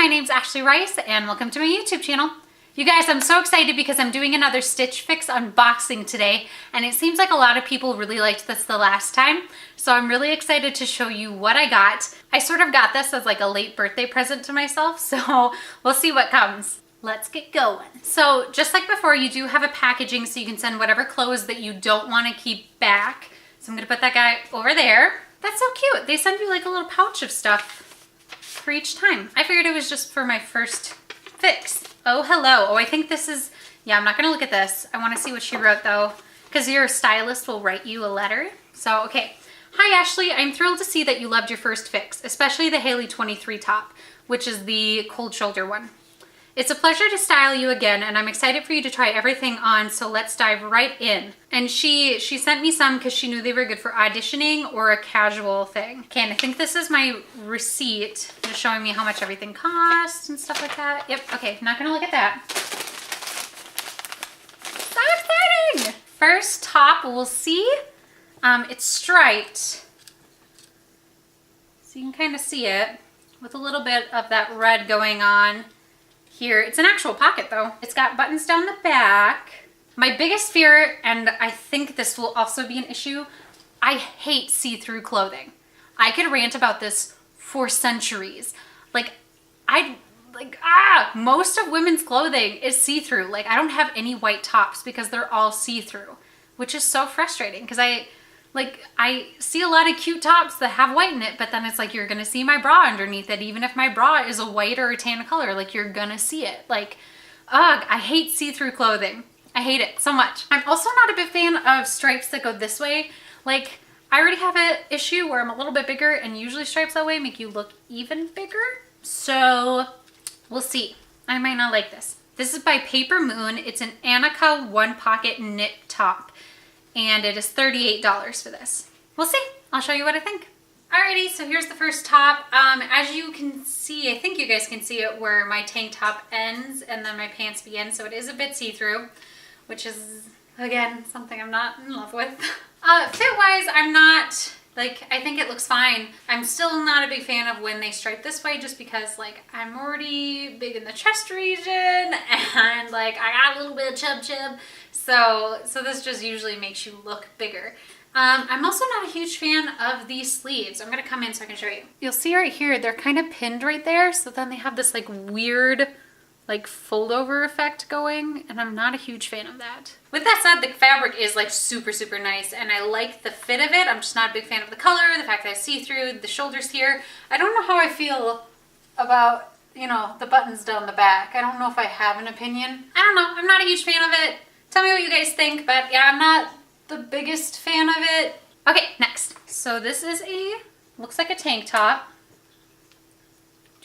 my name's Ashley Rice and welcome to my YouTube channel. You guys, I'm so excited because I'm doing another Stitch Fix unboxing today, and it seems like a lot of people really liked this the last time, so I'm really excited to show you what I got. I sort of got this as like a late birthday present to myself, so we'll see what comes. Let's get going. So just like before, you do have a packaging so you can send whatever clothes that you don't want to keep back. So I'm gonna put that guy over there. That's so cute. They send you like a little pouch of stuff for each time. I figured it was just for my first fix. Oh, hello. Oh, I think this is, yeah, I'm not gonna look at this. I wanna see what she wrote though, because your stylist will write you a letter. So, okay. Hi, Ashley. I'm thrilled to see that you loved your first fix, especially the Haley 23 top, which is the cold shoulder one. It's a pleasure to style you again, and I'm excited for you to try everything on, so let's dive right in. And she sent me some because she knew they were good for auditioning or a casual thing. Okay, and I think this is my receipt, just showing me how much everything costs and stuff like that. Yep, okay, not gonna look at that. So exciting! First top, we'll see. It's striped. So you can kind of see it with a little bit of that red going on. Here, it's an actual pocket though. It's got buttons down the back. My biggest fear, and I think this will also be an issue, I hate see-through clothing. I could rant about this for centuries. Most of women's clothing is see-through. Like, I don't have any white tops because they're all see-through, which is so frustrating because I see a lot of cute tops that have white in it, but then it's like, you're gonna see my bra underneath it. Even if my bra is a white or a tan color, like, you're gonna see it. Like, ugh, I hate see-through clothing. I hate it so much. I'm also not a big fan of stripes that go this way. Like, I already have an issue where I'm a little bit bigger, and usually stripes that way make you look even bigger. So we'll see. I might not like this. This is by Paper Moon. It's an Annika one pocket knit top, and it is $38 for this. We'll see. I'll show you what I think. Alrighty, so here's the first top. As you can see, I think you guys can see it where my tank top ends and then my pants begin, so it is a bit see-through, which is, again, something I'm not in love with. Fit-wise, I'm not, like, I think it looks fine. I'm still not a big fan of when they stripe this way, just because, like, I'm already big in the chest region, and, like, I got a little bit of chub. So this just usually makes you look bigger. I'm also not a huge fan of these sleeves. I'm gonna come in so I can show you. You'll see right here, they're kind of pinned right there, so then they have this like weird like fold over effect going, and I'm not a huge fan of that. With that said, the fabric is like super nice, and I like the fit of it. I'm just not a big fan of the color, the fact that I see through the shoulders here. I don't know how I feel about, you know, the buttons down the back. I don't know if I have an opinion. I don't know, I'm not a huge fan of it. Tell me what you guys think, but yeah, I'm not the biggest fan of it. Okay, next. So this is looks like a tank top.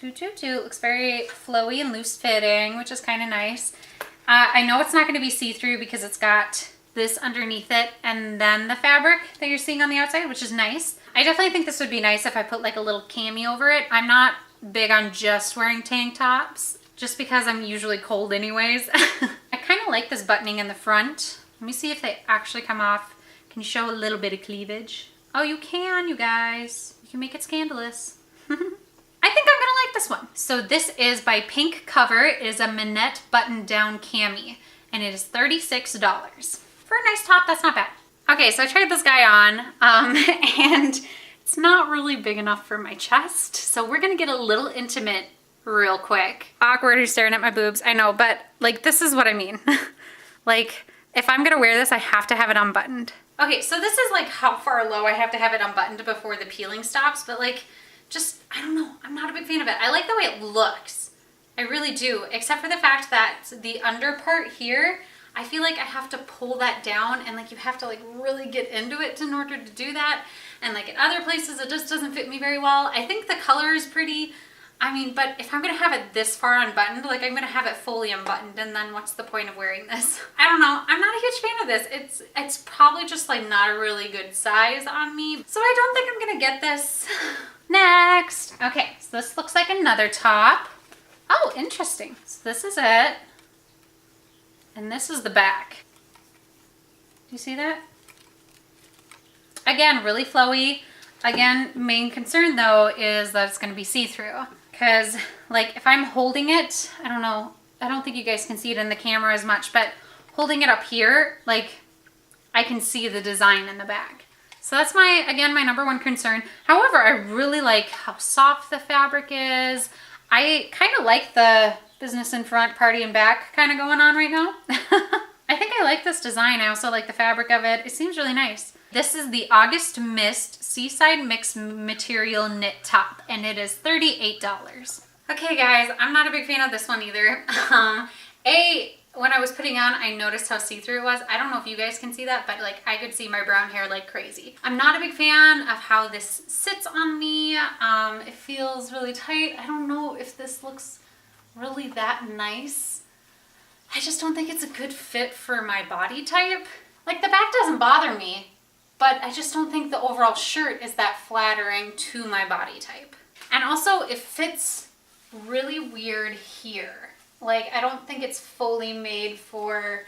Looks very flowy and loose fitting, which is kind of nice. I know it's not going to be see-through because it's got this underneath it and then the fabric that you're seeing on the outside, which is nice. I definitely think this would be nice if I put like a little cami over it. I'm not big on just wearing tank tops, just because I'm usually cold anyways. I kind of like this buttoning in the front. Let me see if they actually come off. Can you show a little bit of cleavage? Oh, you can, you guys. You can make it scandalous. I think I'm gonna like this one. So this is by Pink Cover. It is a Minette button-down cami, and it is $36. For a nice top, that's not bad. Okay, so I tried this guy on, and it's not really big enough for my chest, so we're gonna get a little intimate real quick. Awkward, you're staring at my boobs, I know, but like, this is what I mean. Like, if I'm gonna wear this, I have to have it unbuttoned. Okay, so this is like how far low I have to have it unbuttoned before the peeling stops, but like, just, I don't know, I'm not a big fan of it. I like the way it looks. I really do, except for the fact that the under part here, I feel like I have to pull that down, and like you have to like really get into it in order to do that. And like in other places, it just doesn't fit me very well. I think the color is pretty, I mean, but if I'm gonna have it this far unbuttoned, like I'm gonna have it fully unbuttoned, and then what's the point of wearing this? I don't know, I'm not a huge fan of this. It's probably just like not a really good size on me. So I don't think I'm gonna get this. Next. Okay, so this looks like another top. Oh, interesting. So this is it. And this is the back. Do you see that? Again, really flowy. Again, main concern though is that it's gonna be see-through. because like if I'm holding it, I don't know, I don't think you guys can see it in the camera as much, but holding it up here, like I can see the design in the back. So that's my, again, my number one concern. However, I really like how soft the fabric is. I kind of like the business in front, party in back kind of going on right now. I think I like this design. I also like the fabric of it. It seems really nice. This is the August Mist Seaside Mix Material Knit Top, and it is $38. Okay guys, I'm not a big fan of this one either. When I was putting on, I noticed how see-through it was. I don't know if you guys can see that, but like I could see my brown hair like crazy. I'm not a big fan of how this sits on me. It feels really tight. I don't know if this looks really that nice. I just don't think it's a good fit for my body type. Like the back doesn't bother me, but I just don't think the overall shirt is that flattering to my body type. And also it fits really weird here. Like I don't think it's fully made for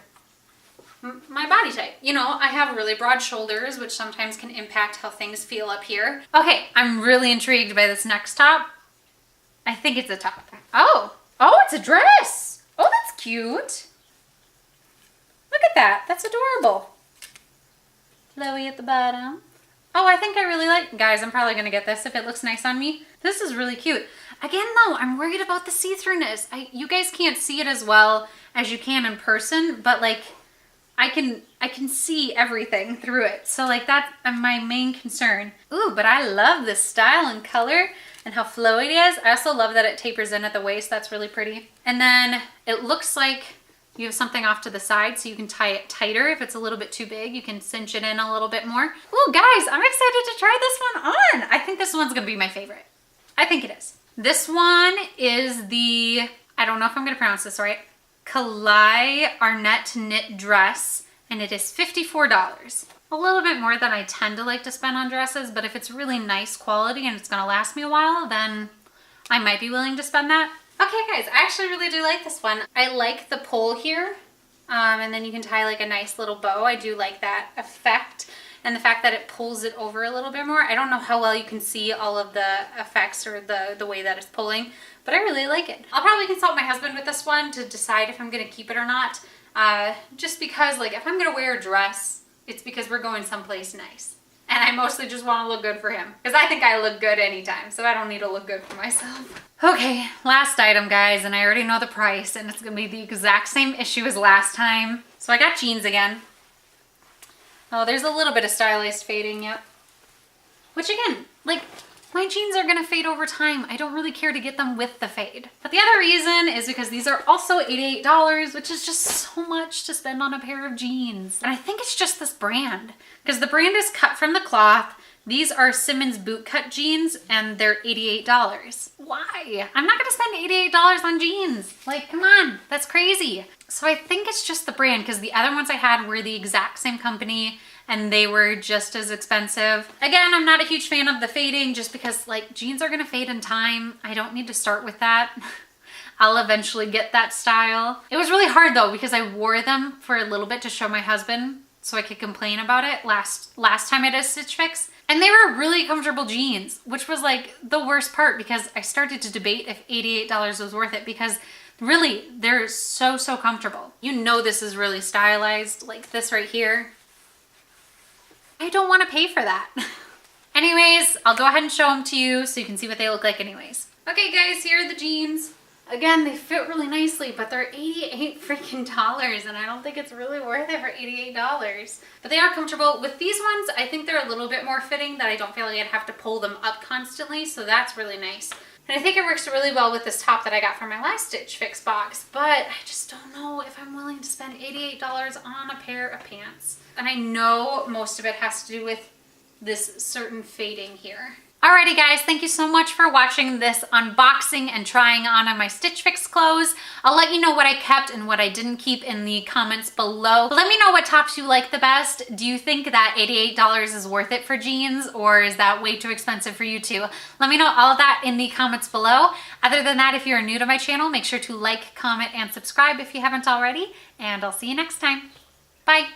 my body type. You know, I have really broad shoulders, which sometimes can impact how things feel up here. Okay, I'm really intrigued by this next top. I think it's a top. Oh, it's a dress. Oh, that's cute. Look at that. That's adorable. Flowy at the bottom. Oh, I think I really like, guys, I'm probably gonna get this if it looks nice on me. This is really cute. Again though, I'm worried about the see-throughness. You guys can't see it as well as you can in person, but like I can see everything through it. So like that's my main concern. Ooh, but I love this style and color and how flowy it is. I also love that it tapers in at the waist. That's really pretty. And then it looks like you have something off to the side so you can tie it tighter. If it's a little bit too big, you can cinch it in a little bit more. Ooh, guys, I'm excited to try this one on. I think this one's gonna be my favorite. I think it is. This one is the, I don't know if I'm gonna pronounce this right, Kalai Arnett knit dress, and it is $54. A little bit more than I tend to like to spend on dresses, but if it's really nice quality and it's gonna last me a while, then I might be willing to spend that. Okay guys, I actually really do like this one. I like the pull here, and then you can tie like a nice little bow. I do like that effect, and the fact that it pulls it over a little bit more. I don't know how well you can see all of the effects or the way that it's pulling, but I really like it. I'll probably consult my husband with this one to decide if I'm gonna keep it or not, just because like if I'm gonna wear a dress, it's because we're going someplace nice. And I mostly just want to look good for him, because I think I look good anytime, so I don't need to look good for myself. Okay, last item guys, and I already know the price, and it's gonna be the exact same issue as last time. So I got jeans again. Oh, there's a little bit of stylized fading, yep. Which again, like, my jeans are gonna fade over time. I don't really care to get them with the fade. But the other reason is because these are also $88, which is just so much to spend on a pair of jeans. And I think it's just this brand, because the brand is cut from the cloth. These are Simmons bootcut jeans, and they're $88. Why? I'm not gonna spend $88 on jeans. Like, come on, that's crazy. So I think it's just the brand, because the other ones I had were the exact same company, and they were just as expensive. Again, I'm not a huge fan of the fading, just because like jeans are gonna fade in time. I don't need to start with that. I'll eventually get that style. It was really hard though, because I wore them for a little bit to show my husband so I could complain about it last time I did a Stitch Fix. And they were really comfortable jeans, which was like the worst part, because I started to debate if $88 was worth it, because really, they're so comfortable. You know this is really stylized, like this right here. I don't want to pay for that. Anyways, I'll go ahead and show them to you so you can see what they look like anyways. Okay guys, here are the jeans. Again, they fit really nicely, but they're $88 freaking dollars, and I don't think it's really worth it for $88. But they are comfortable. With these ones, I think they're a little bit more fitting, that I don't feel like I'd have to pull them up constantly, so that's really nice. And I think it works really well with this top that I got from my last Stitch Fix box, but I just don't know if I'm willing to spend $88 on a pair of pants. And I know most of it has to do with this certain fading here. Alrighty guys, thank you so much for watching this unboxing and trying on my Stitch Fix clothes. I'll let you know what I kept and what I didn't keep in the comments below. Let me know what tops you like the best. Do you think that $88 is worth it for jeans, or is that way too expensive for you too? Let me know all of that in the comments below. Other than that, if you're new to my channel, make sure to like, comment, and subscribe if you haven't already, and I'll see you next time. Bye.